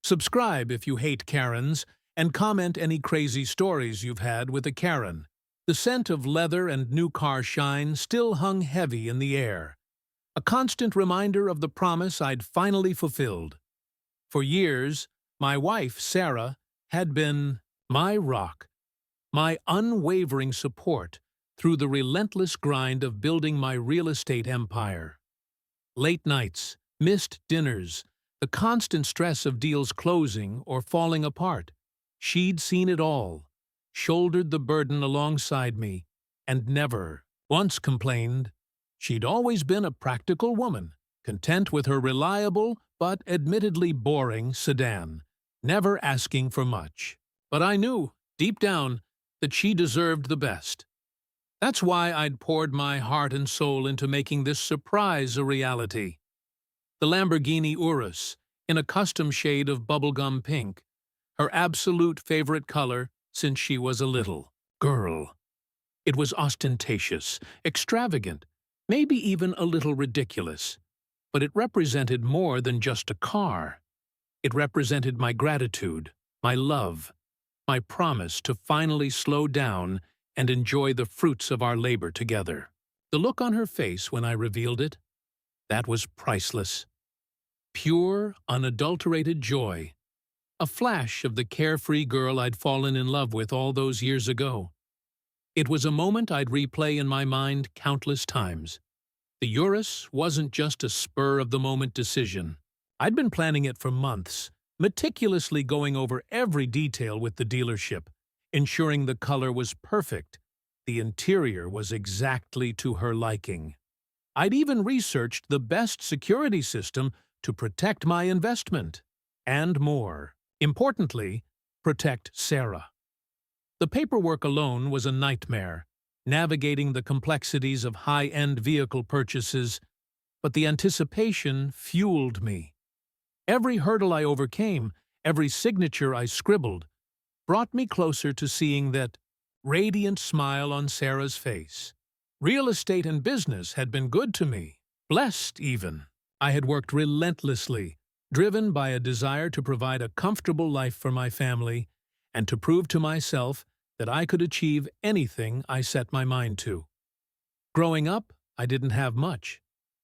Subscribe if you hate Karens, and comment any crazy stories you've had with a Karen. The scent of leather and new car shine still hung heavy in the air, a constant reminder of the promise I'd finally fulfilled. For years, my wife, Sarah, had been my rock, my unwavering support through the relentless grind of building my real estate empire. Late nights, missed dinners, the constant stress of deals closing or falling apart. She'd seen it all, shouldered the burden alongside me, and never once complained. She'd always been a practical woman, content with her reliable but admittedly boring sedan, never asking for much. But I knew, deep down, that she deserved the best. That's why I'd poured my heart and soul into making this surprise a reality. The Lamborghini Urus, in a custom shade of bubblegum pink, her absolute favorite color since she was a little girl. It was ostentatious, extravagant, maybe even a little ridiculous, but it represented more than just a car. It represented my gratitude, my love, my promise to finally slow down and enjoy the fruits of our labor together. The look on her face when I revealed it, that was priceless. Pure, unadulterated joy. A flash of the carefree girl I'd fallen in love with all those years ago. It was a moment I'd replay in my mind countless times. The Urus wasn't just a spur-of-the-moment decision. I'd been planning it for months, meticulously going over every detail with the dealership, ensuring the color was perfect, the interior was exactly to her liking. I'd even researched the best security system to protect my investment, and more. Importantly, protect Sarah. The paperwork alone was a nightmare, navigating the complexities of high-end vehicle purchases, but the anticipation fueled me. Every hurdle I overcame, every signature I scribbled, brought me closer to seeing that radiant smile on Sarah's face. Real estate and business had been good to me, blessed even. I had worked relentlessly, driven by a desire to provide a comfortable life for my family and to prove to myself that I could achieve anything I set my mind to. Growing up, I didn't have much.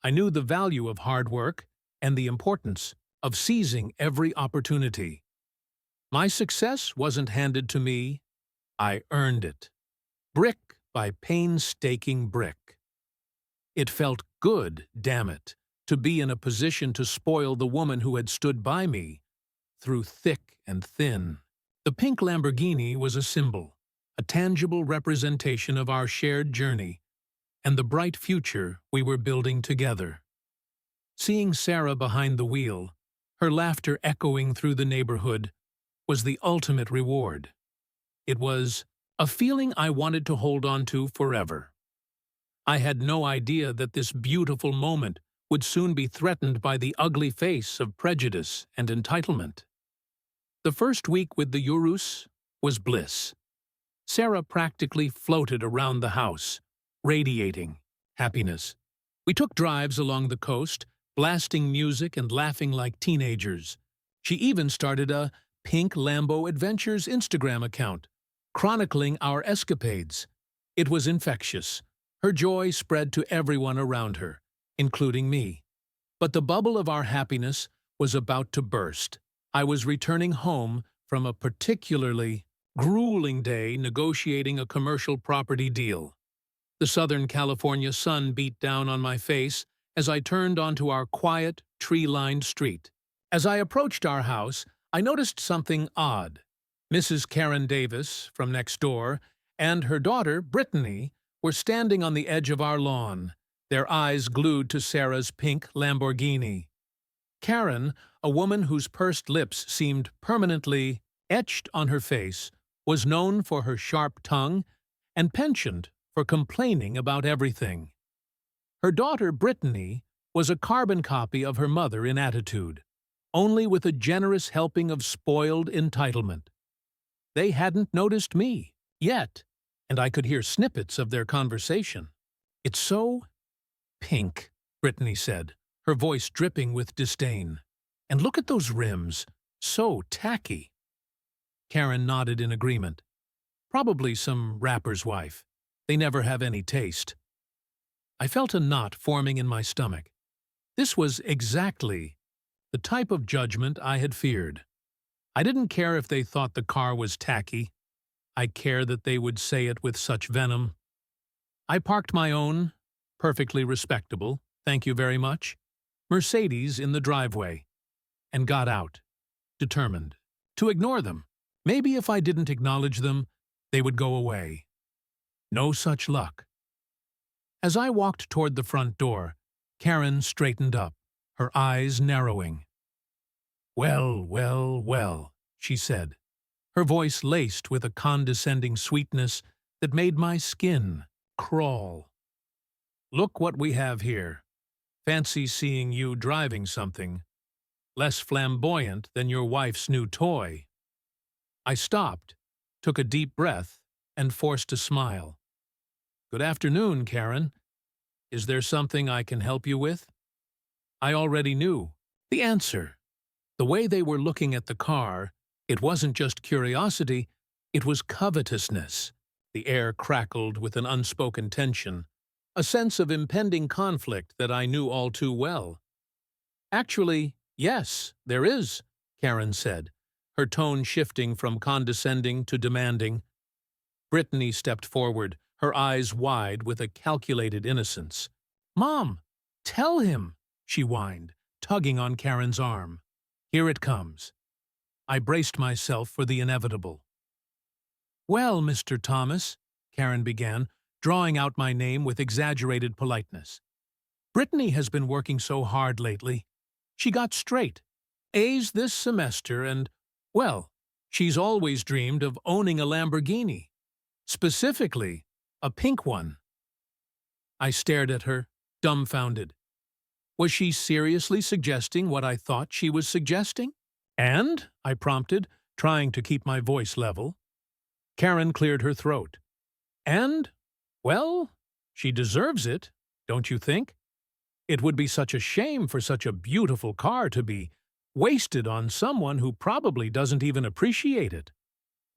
I knew the value of hard work and the importance of seizing every opportunity. My success wasn't handed to me, I earned it, brick by painstaking brick. It felt good, damn it, to be in a position to spoil the woman who had stood by me through thick and thin. The pink Lamborghini was a symbol, a tangible representation of our shared journey and the bright future we were building together. Seeing Sarah behind the wheel, her laughter echoing through the neighborhood, was the ultimate reward. It was a feeling I wanted to hold on to forever. I had no idea that this beautiful moment would soon be threatened by the ugly face of prejudice and entitlement. The first week with the Urus was bliss. Sarah practically floated around the house, radiating happiness. We took drives along the coast, blasting music and laughing like teenagers. She even started a Pink Lambo Adventures Instagram account, chronicling our escapades. It was infectious. Her joy spread to everyone around her, including me. But the bubble of our happiness was about to burst. I was returning home from a particularly grueling day negotiating a commercial property deal. The Southern California sun beat down on my face as I turned onto our quiet, tree-lined street. As I approached our house, I noticed something odd. Mrs. Karen Davis, from next door, and her daughter, Brittany, were standing on the edge of our lawn, their eyes glued to Sarah's pink Lamborghini. Karen, a woman whose pursed lips seemed permanently etched on her face, was known for her sharp tongue and penchant for complaining about everything. Her daughter, Brittany, was a carbon copy of her mother in attitude, only with a generous helping of spoiled entitlement. They hadn't noticed me, yet, and I could hear snippets of their conversation. "It's so pink," Brittany said, her voice dripping with disdain. "And look at those rims. So tacky. Karen nodded in agreement. Probably some rapper's wife. They never have any taste. I felt a knot forming in my stomach. This was exactly the type of judgment I had feared. I didn't care if they thought the car was tacky. I cared that they would say it with such venom. I parked my own, perfectly respectable, thank you very much, Mercedes in the driveway, and got out, determined to ignore them. Maybe if I didn't acknowledge them, they would go away. No such luck. As I walked toward the front door, Karen straightened up, her eyes narrowing. "Well, well, well," she said, her voice laced with a condescending sweetness that made my skin crawl. "Look what we have here. Fancy seeing you driving something less flamboyant than your wife's new toy." I stopped, took a deep breath, and forced a smile. "Good afternoon, Karen. Is there something I can help you with?" I already knew the answer. The way they were looking at the car, it wasn't just curiosity, it was covetousness. The air crackled with an unspoken tension, a sense of impending conflict that I knew all too well. "Actually, yes, there is," Karen said, her tone shifting from condescending to demanding. Brittany stepped forward, her eyes wide with a calculated innocence. "Mom, tell him," she whined, tugging on Karen's arm. "Here it comes." I braced myself for the inevitable. "Well, Mr. Thomas," Karen began, drawing out my name with exaggerated politeness. "Brittany has been working so hard lately. She got straight A's this semester and, well, she's always dreamed of owning a Lamborghini. Specifically, a pink one." I stared at her, dumbfounded. Was she seriously suggesting what I thought she was suggesting? "And?" I prompted, trying to keep my voice level. Karen cleared her throat. "And? Well, she deserves it, don't you think? It would be such a shame for such a beautiful car to be wasted on someone who probably doesn't even appreciate it."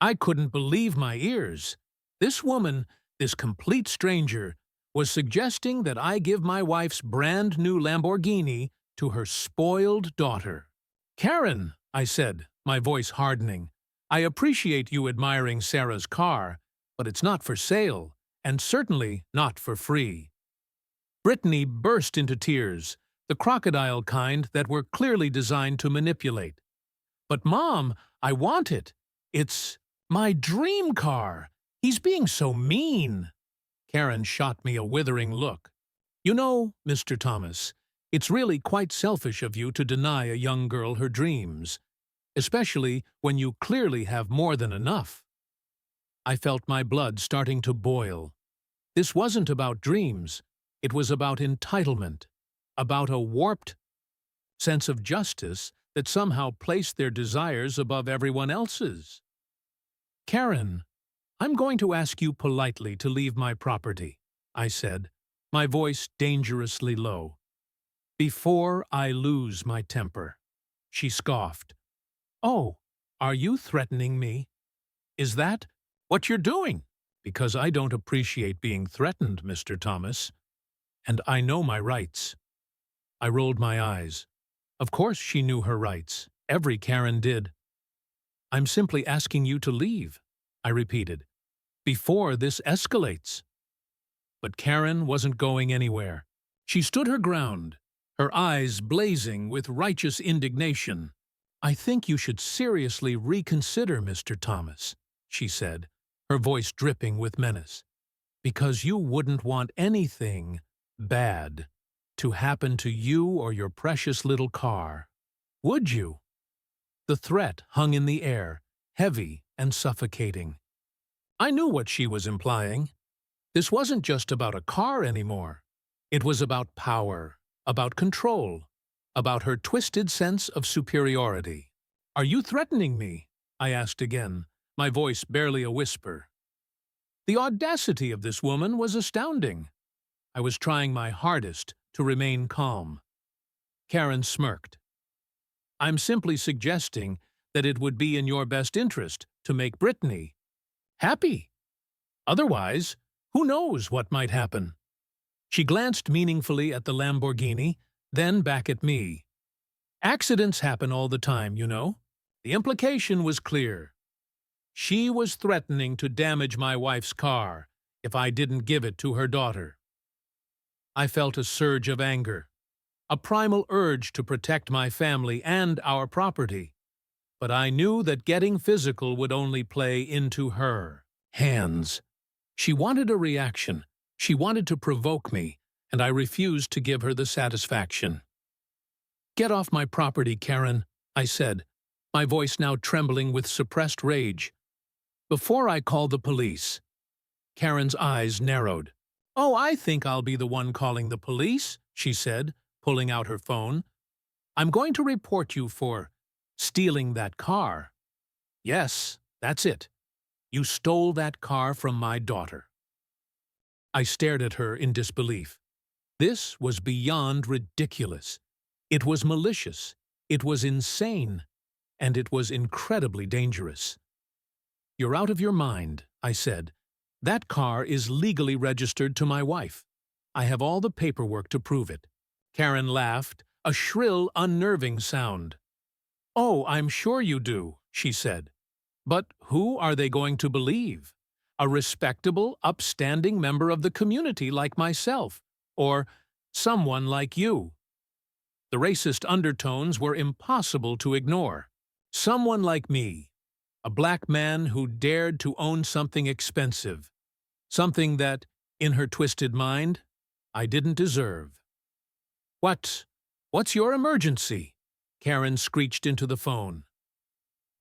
I couldn't believe my ears. This woman, this complete stranger, was suggesting that I give my wife's brand-new Lamborghini to her spoiled daughter. "Karen," I said, my voice hardening, "I appreciate you admiring Sarah's car, but it's not for sale, and certainly not for free." Brittany burst into tears, the crocodile kind that were clearly designed to manipulate. "But Mom, I want it. It's my dream car. He's being so mean." Karen shot me a withering look. "You know, Mr. Thomas, it's really quite selfish of you to deny a young girl her dreams, especially when you clearly have more than enough." I felt my blood starting to boil. This wasn't about dreams. It was about entitlement, about a warped sense of justice that somehow placed their desires above everyone else's. "Karen, I'm going to ask you politely to leave my property," I said, my voice dangerously low. "Before I lose my temper." She scoffed. "Oh, are you threatening me? Is that what you're doing?" "Because I don't appreciate being threatened, Mr. Thomas. And I know my rights." I rolled my eyes. Of course she knew her rights. Every Karen did. "I'm simply asking you to leave," I repeated, "before this escalates." But Karen wasn't going anywhere. She stood her ground, her eyes blazing with righteous indignation. "I think you should seriously reconsider, Mr. Thomas," she said, her voice dripping with menace, "because you wouldn't want anything bad to happen to you or your precious little car. Would you?" The threat hung in the air, heavy and suffocating. I knew what she was implying. This wasn't just about a car anymore. It was about power, about control, about her twisted sense of superiority. "Are you threatening me?" I asked again, my voice barely a whisper. The audacity of this woman was astounding. I was trying my hardest to remain calm. Karen smirked. "I'm simply suggesting that it would be in your best interest to make Brittany happy. Otherwise, who knows what might happen? She glanced meaningfully at the Lamborghini, then back at me. Accidents happen all the time, you know. The implication was clear. She was threatening to damage my wife's car if I didn't give it to her daughter. I felt a surge of anger, a primal urge to protect my family and our property. But I knew that getting physical would only play into her hands. She wanted a reaction. She wanted to provoke me, and I refused to give her the satisfaction. "Get off my property, Karen," I said, my voice now trembling with suppressed rage. "Before I call the police." Karen's eyes narrowed. "Oh, I think I'll be the one calling the police," she said, pulling out her phone. "I'm going to report you for stealing that car." "Yes, that's it. You stole that car from my daughter." I stared at her in disbelief. This was beyond ridiculous. It was malicious, it was insane, and it was incredibly dangerous. "You're out of your mind," I said. "That car is legally registered to my wife. I have all the paperwork to prove it." Karen laughed, a shrill, unnerving sound. "Oh, I'm sure you do," she said. "But who are they going to believe? A respectable, upstanding member of the community like myself, or someone like you?" The racist undertones were impossible to ignore. Someone like me, a black man who dared to own something expensive, something that, in her twisted mind, I didn't deserve. What's your emergency?" Karen screeched into the phone.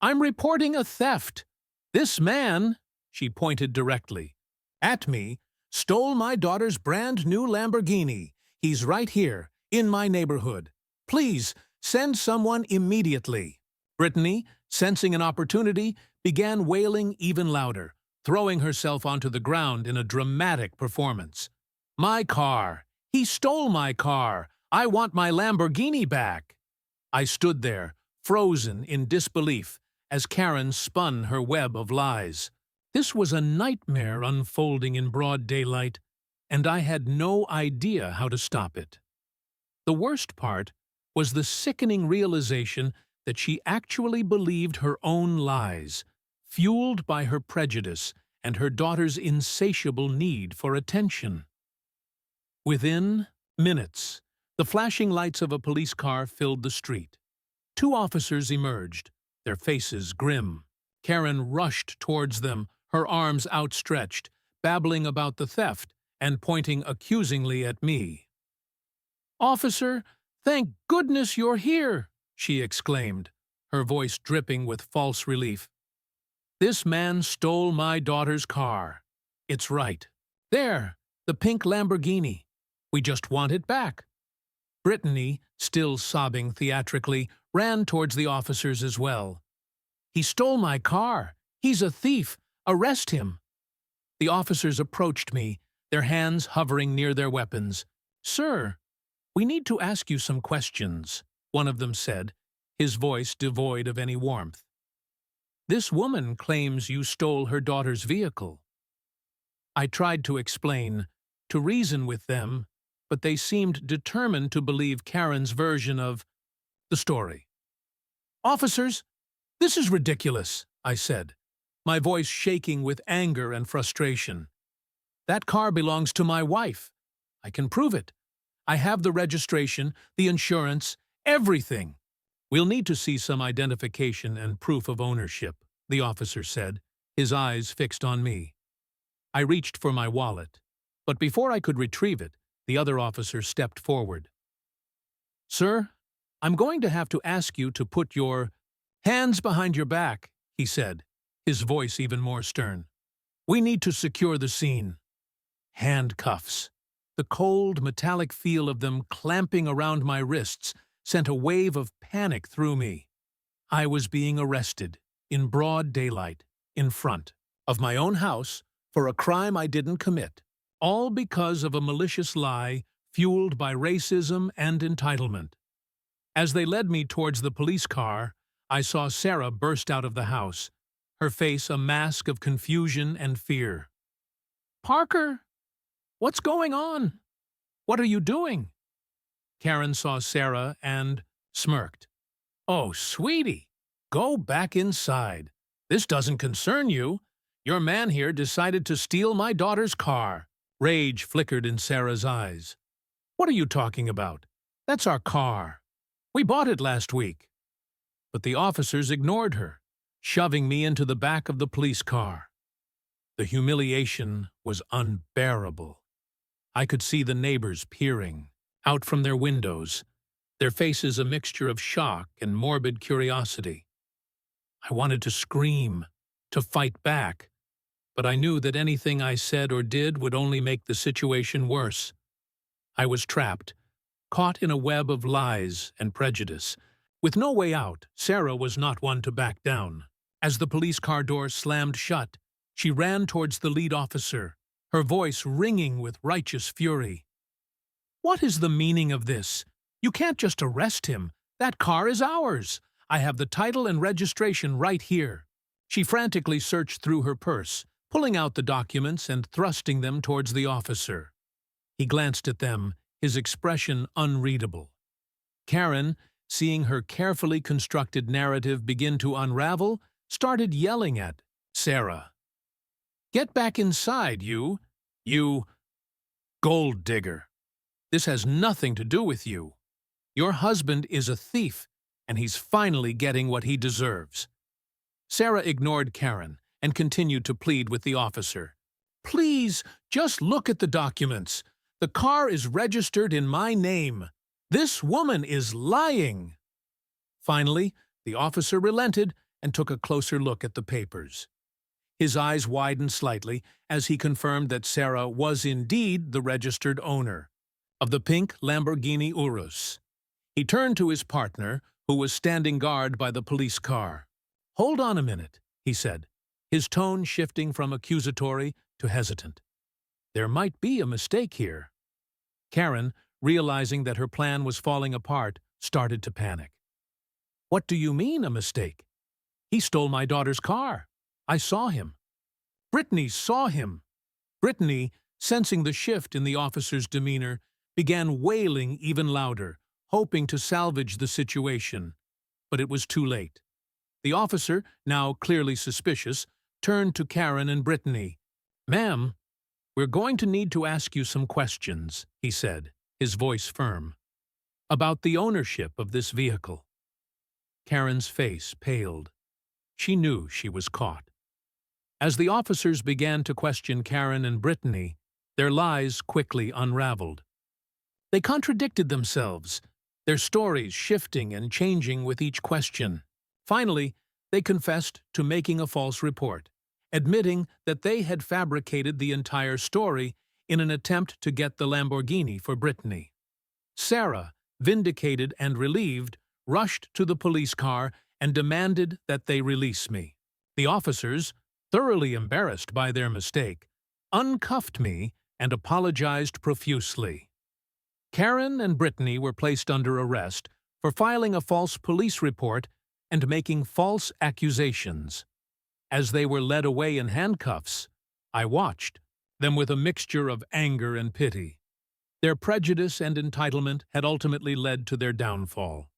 "I'm reporting a theft. This man," she pointed directly at me, "stole my daughter's brand new Lamborghini. He's right here, in my neighborhood. Please, send someone immediately." Brittany, sensing an opportunity, began wailing even louder, throwing herself onto the ground in a dramatic performance. "My car! He stole my car! I want my Lamborghini back!" I stood there, frozen in disbelief, as Karen spun her web of lies. This was a nightmare unfolding in broad daylight, and I had no idea how to stop it. The worst part was the sickening realization that she actually believed her own lies, fueled by her prejudice and her daughter's insatiable need for attention. Within minutes, the flashing lights of a police car filled the street. 2 officers emerged, their faces grim. Karen rushed towards them, her arms outstretched, babbling about the theft and pointing accusingly at me. "Officer, thank goodness you're here!" she exclaimed, her voice dripping with false relief. "This man stole my daughter's car. It's right. There, the pink Lamborghini. We just want it back." Brittany, still sobbing theatrically, ran towards the officers as well. "He stole my car. He's a thief. Arrest him." The officers approached me, their hands hovering near their weapons. "Sir, we need to ask you some questions," one of them said, his voice devoid of any warmth. "This woman claims you stole her daughter's vehicle." I tried to explain, to reason with them, but they seemed determined to believe Karen's version of the story. "Officers, this is ridiculous," I said, my voice shaking with anger and frustration. "That car belongs to my wife. I can prove it. I have the registration, the insurance, everything." "We'll need to see some identification and proof of ownership," the officer said, his eyes fixed on me. I reached for my wallet, but before I could retrieve it, the other officer stepped forward. "Sir, I'm going to have to ask you to put your hands behind your back," he said, his voice even more stern. "We need to secure the scene." Handcuffs. The cold, metallic feel of them clamping around my wrists sent a wave of panic through me. I was being arrested, in broad daylight, in front of my own house, for a crime I didn't commit, all because of a malicious lie fueled by racism and entitlement. As they led me towards the police car, I saw Sarah burst out of the house, her face a mask of confusion and fear. "Parker, what's going on? What are you doing?" Karen saw Sarah and smirked. "Oh, sweetie, go back inside. This doesn't concern you. Your man here decided to steal my daughter's car." Rage flickered in Sarah's eyes. "What are you talking about? That's our car. We bought it last week." But the officers ignored her, shoving me into the back of the police car. The humiliation was unbearable. I could see the neighbors peering out from their windows, their faces a mixture of shock and morbid curiosity. I wanted to scream, to fight back, but I knew that anything I said or did would only make the situation worse. I was trapped, caught in a web of lies and prejudice. With no way out, Sarah was not one to back down. As the police car door slammed shut, she ran towards the lead officer, her voice ringing with righteous fury. "What is the meaning of this? You can't just arrest him. That car is ours. I have the title and registration right here." She frantically searched through her purse, pulling out the documents and thrusting them towards the officer. He glanced at them, his expression unreadable. Karen, seeing her carefully constructed narrative begin to unravel, started yelling at Sarah. "Get back inside, you gold digger. This has nothing to do with you. Your husband is a thief, and he's finally getting what he deserves." Sarah ignored Karen and continued to plead with the officer. "Please, just look at the documents. The car is registered in my name. This woman is lying." Finally, the officer relented and took a closer look at the papers. His eyes widened slightly as he confirmed that Sarah was indeed the registered owner of the pink Lamborghini Urus. He turned to his partner, who was standing guard by the police car. "Hold on a minute," he said, his tone shifting from accusatory to hesitant. "There might be a mistake here." Karen, realizing that her plan was falling apart, started to panic. "What do you mean, a mistake? He stole my daughter's car. I saw him. Brittany saw him." Brittany, sensing the shift in the officer's demeanor, began wailing even louder, hoping to salvage the situation. But it was too late. The officer, now clearly suspicious, turned to Karen and Brittany. "Ma'am, we're going to need to ask you some questions," he said, his voice firm, "about the ownership of this vehicle." Karen's face paled. She knew she was caught. As the officers began to question Karen and Brittany, their lies quickly unraveled. They contradicted themselves, their stories shifting and changing with each question. Finally, they confessed to making a false report, admitting that they had fabricated the entire story in an attempt to get the Lamborghini for Brittany. Sarah, vindicated and relieved, rushed to the police car and demanded that they release me. The officers, thoroughly embarrassed by their mistake, uncuffed me and apologized profusely. Karen and Brittany were placed under arrest for filing a false police report and making false accusations. As they were led away in handcuffs, I watched them with a mixture of anger and pity. Their prejudice and entitlement had ultimately led to their downfall.